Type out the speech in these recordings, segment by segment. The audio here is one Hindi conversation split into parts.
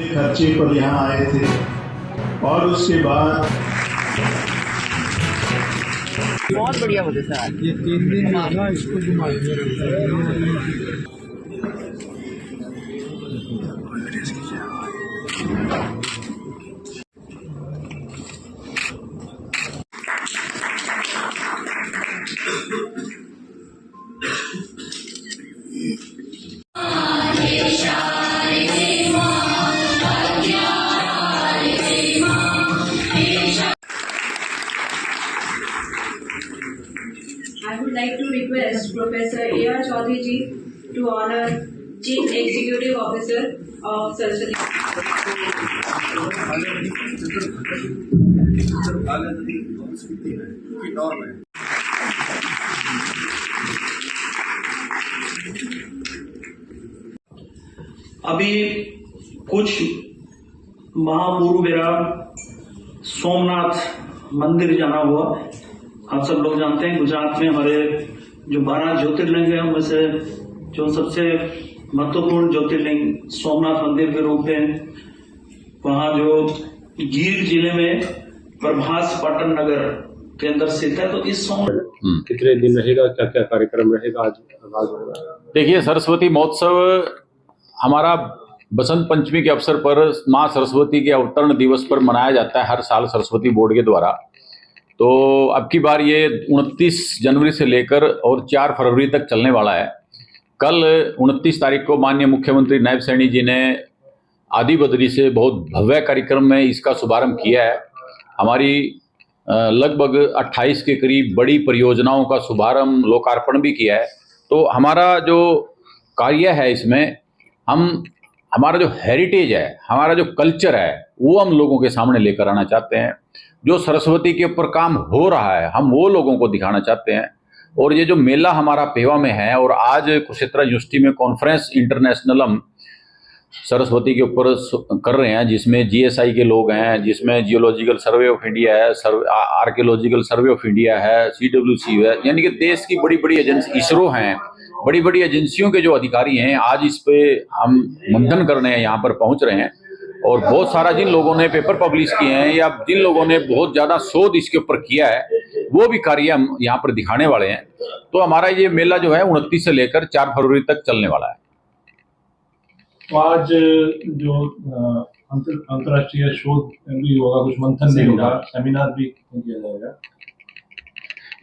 खर्चे पर यहाँ आए थे और उसके बाद बहुत बढ़िया होते सर। ये 3 दिन होगा इसको घुमाएंगे। I would like to request Professor A.R. Chaudhary ji to honor Chief Executive Officer of Saraswati. अभी कुछ महापूर्व मेरा सोमनाथ मंदिर जाना हुआ। आप सब लोग जानते हैं गुजरात में हमारे जो 12 ज्योतिर्लिंग है उनमें से जो सबसे महत्वपूर्ण ज्योतिर्लिंग सोमनाथ मंदिर के रूप में वहाँ जो गीर जिले में प्रभास पाटन नगर के अंदर स्थित है। तो इस कितने दिन रहेगा, क्या क्या कार्यक्रम रहेगा, आज आगाज होगा? देखिए, सरस्वती महोत्सव हमारा बसंत पंचमी के अवसर पर माँ सरस्वती के अवतरण दिवस पर मनाया जाता है हर साल सरस्वती बोर्ड के द्वारा। तो अब की बार ये 29 जनवरी से लेकर और 4 फरवरी तक चलने वाला है। कल 29 तारीख को माननीय मुख्यमंत्री नायब सैनी जी ने आदि बद्री से बहुत भव्य कार्यक्रम में इसका शुभारंभ किया है। हमारी लगभग 28 के करीब बड़ी परियोजनाओं का शुभारंभ लोकार्पण भी किया है। तो हमारा जो कार्य है इसमें हमारा जो हेरिटेज है, हमारा जो कल्चर है, वो हम लोगों के सामने लेकर आना चाहते हैं। जो सरस्वती के ऊपर काम हो रहा है हम वो लोगों को दिखाना चाहते हैं। और ये जो मेला हमारा पेवा में है और आज कुरुक्षेत्र यूनिवर्सिटी में कॉन्फ्रेंस इंटरनेशनल हम सरस्वती के ऊपर कर रहे हैं, जिसमें जीएसआई के लोग हैं, जिसमें जियोलॉजिकल सर्वे ऑफ इंडिया है, आर्कियोलॉजिकल सर्वे ऑफ इंडिया है, सीडब्ल्यूसी है, यानी कि देश की बड़ी बड़ी एजेंसी, इसरो हैं, बड़ी बड़ी एजेंसियों के जो अधिकारी हैं, आज इस पे हम मंथन करने यहाँ पर पहुँच रहे हैं। और बहुत सारा जिन लोगों ने पेपर पब्लिश किए हैं या जिन लोगों ने बहुत ज़्यादा शोध इसके ऊपर किया है, वो भी कार्य हम यहाँ पर दिखाने वाले हैं। तो हमारा ये मेला जो है 29 से लेकर 4 फरवरी तक चलने वाला है। तो आज जो अंतर्राष्ट्रीय शोध भी होगा, कुछ मंथन भी होगा, सेमिनार भी किया जाएगा।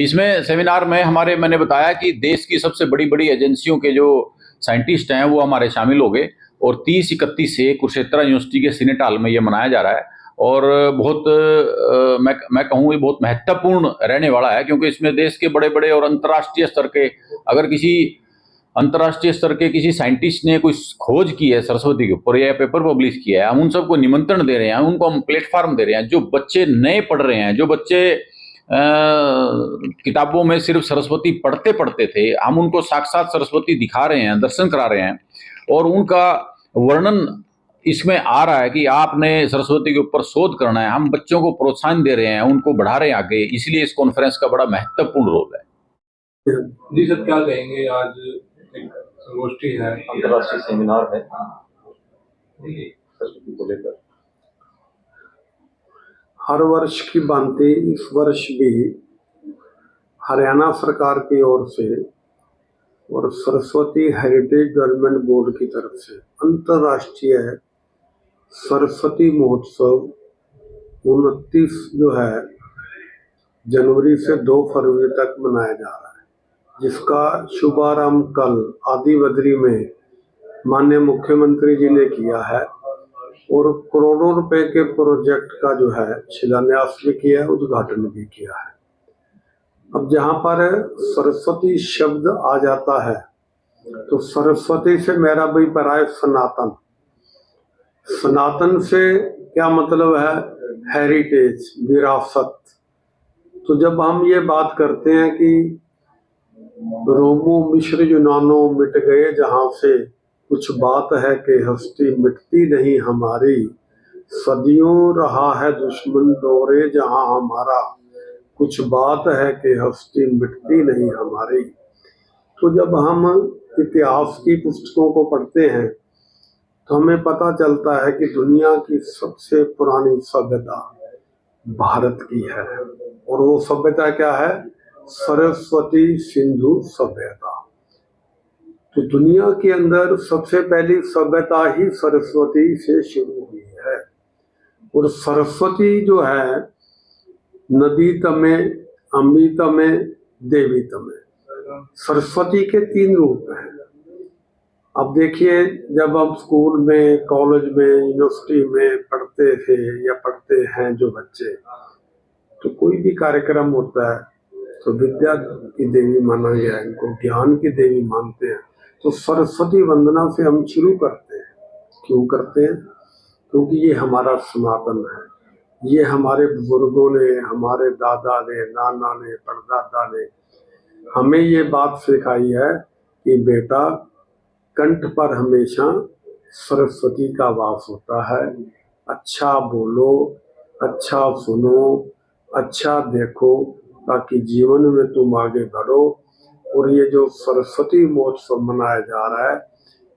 इसमें सेमिनार में मैंने बताया कि देश की सबसे बड़ी बड़ी एजेंसियों के जो साइंटिस्ट हैं वो हमारे शामिल हो गए और 30-31 से कुरुक्षेत्र यूनिवर्सिटी के सीनेट हॉल में ये मनाया जा रहा है। और बहुत मैं कहूँ ये बहुत महत्वपूर्ण रहने वाला है, क्योंकि इसमें देश के बड़े बड़े और अंतर्राष्ट्रीय स्तर के, अगर किसी अंतर्राष्ट्रीय स्तर के किसी साइंटिस्ट ने कोई खोज की है सरस्वती के ऊपर या पेपर पब्लिश किया है, हम उन सबको निमंत्रण दे रहे हैं, उनको हम प्लेटफॉर्म दे रहे हैं। जो बच्चे नए पढ़ रहे हैं, जो बच्चे किताबों में सिर्फ सरस्वती पढ़ते पढ़ते थे, हम उनको साक्षात सरस्वती दिखा रहे हैं, दर्शन करा रहे हैं और उनका वर्णन इसमें आ रहा है कि आपने सरस्वती के ऊपर शोध करना है। हम बच्चों को प्रोत्साहन दे रहे हैं, उनको बढ़ा रहे हैं आगे, इसलिए इस कॉन्फ्रेंस का बड़ा महत्वपूर्ण रोल है। जी सर, क्या कहेंगे? आज एक संगोष्ठी है, अंतर्राष्ट्रीय सेमिनार है सरस्वती को लेकर। हर वर्ष की भांति इस वर्ष भी हरियाणा सरकार की ओर से और सरस्वती हेरिटेज डेवलपमेंट बोर्ड की तरफ से अंतर्राष्ट्रीय सरस्वती महोत्सव 29 जो है जनवरी से 2 फरवरी तक मनाया जा रहा है, जिसका शुभारंभ कल आदि बद्री में माननीय मुख्यमंत्री जी ने किया है और करोड़ों रुपए के प्रोजेक्ट का जो है शिलान्यास भी किया है, उद्घाटन भी किया है। अब जहाँ पर सरस्वती शब्द आ जाता है तो सरस्वती से मेरा भी पराय सनातन। सनातन से क्या मतलब है? हेरिटेज, विरासत। तो जब हम ये बात करते हैं कि रोमो मिश्र यूनानो मिट गए जहाँ से, कुछ बात है कि हस्ती मिटती नहीं हमारी, सदियों रहा है दुश्मन दौरे जहाँ हमारा, कुछ बात है कि हस्ती मिटती नहीं हमारी। तो जब हम इतिहास की पुस्तकों को पढ़ते हैं तो हमें पता चलता है कि दुनिया की सबसे पुरानी सभ्यता भारत की है, और वो सभ्यता क्या है? सरस्वती सिंधु सभ्यता। तो दुनिया के अंदर सबसे पहली सभ्यता ही सरस्वती से शुरू हुई है। और सरस्वती जो है, नदी तमे, अम्बी तमे, देवी तमे, सरस्वती के 3 रूप हैं। अब देखिए, जब हम स्कूल में, कॉलेज में, यूनिवर्सिटी में पढ़ते थे या पढ़ते हैं जो बच्चे, तो कोई भी कार्यक्रम होता है तो विद्या की देवी माना गया है, इनको ज्ञान की देवी मानते हैं। तो सरस्वती वंदना से हम शुरू करते हैं। क्यों करते हैं? क्योंकि ये हमारा सनातन है। ये हमारे बुजुर्गों ने, हमारे दादा ने, नाना ने, परदादा ने हमें ये बात सिखाई है कि बेटा, कंठ पर हमेशा सरस्वती का वास होता है। अच्छा बोलो, अच्छा सुनो, अच्छा देखो, ताकि जीवन में तुम आगे बढ़ो। और ये जो सरस्वती महोत्सव मनाया जा रहा है,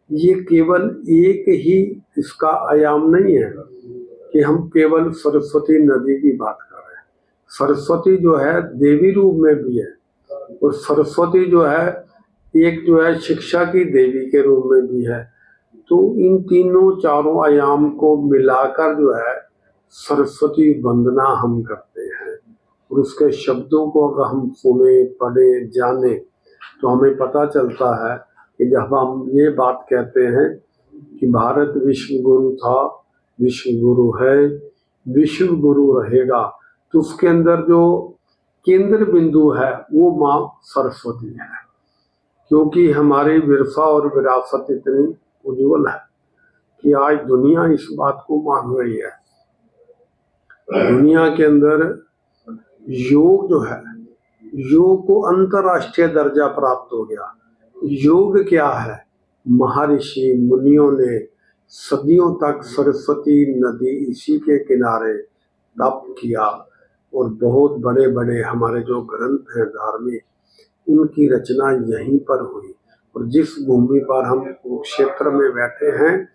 ये केवल एक ही इसका आयाम नहीं है कि हम केवल सरस्वती नदी की बात कर रहे हैं। सरस्वती जो है देवी रूप में भी है, और सरस्वती जो है एक जो है शिक्षा की देवी के रूप में भी है। तो इन तीनों चारों आयाम को मिलाकर जो है सरस्वती वंदना हम करते हैं। और उसके शब्दों को अगर हम सुने, पढ़े, जाने, तो हमें पता चलता है कि जब हम ये बात कहते हैं कि भारत विश्व गुरु था, विश्व गुरु है, विश्व गुरु रहेगा, तो उसके अंदर जो केंद्र बिंदु है वो माँ सरस्वती है। क्योंकि हमारी विरसा और विरासत इतनी उज्जवल है कि आज दुनिया इस बात को मान रही है। दुनिया के अंदर योग जो है, योग को अंतरराष्ट्रीय दर्जा प्राप्त हो गया। योग क्या है? महर्षि मुनियों ने सदियों तक सरस्वती नदी इसी के किनारे तप किया, और बहुत बड़े बड़े हमारे जो ग्रंथ हैं धार्मिक, उनकी रचना यहीं पर हुई। और जिस भूमि पर हम कुरुक्षेत्र में बैठे हैं,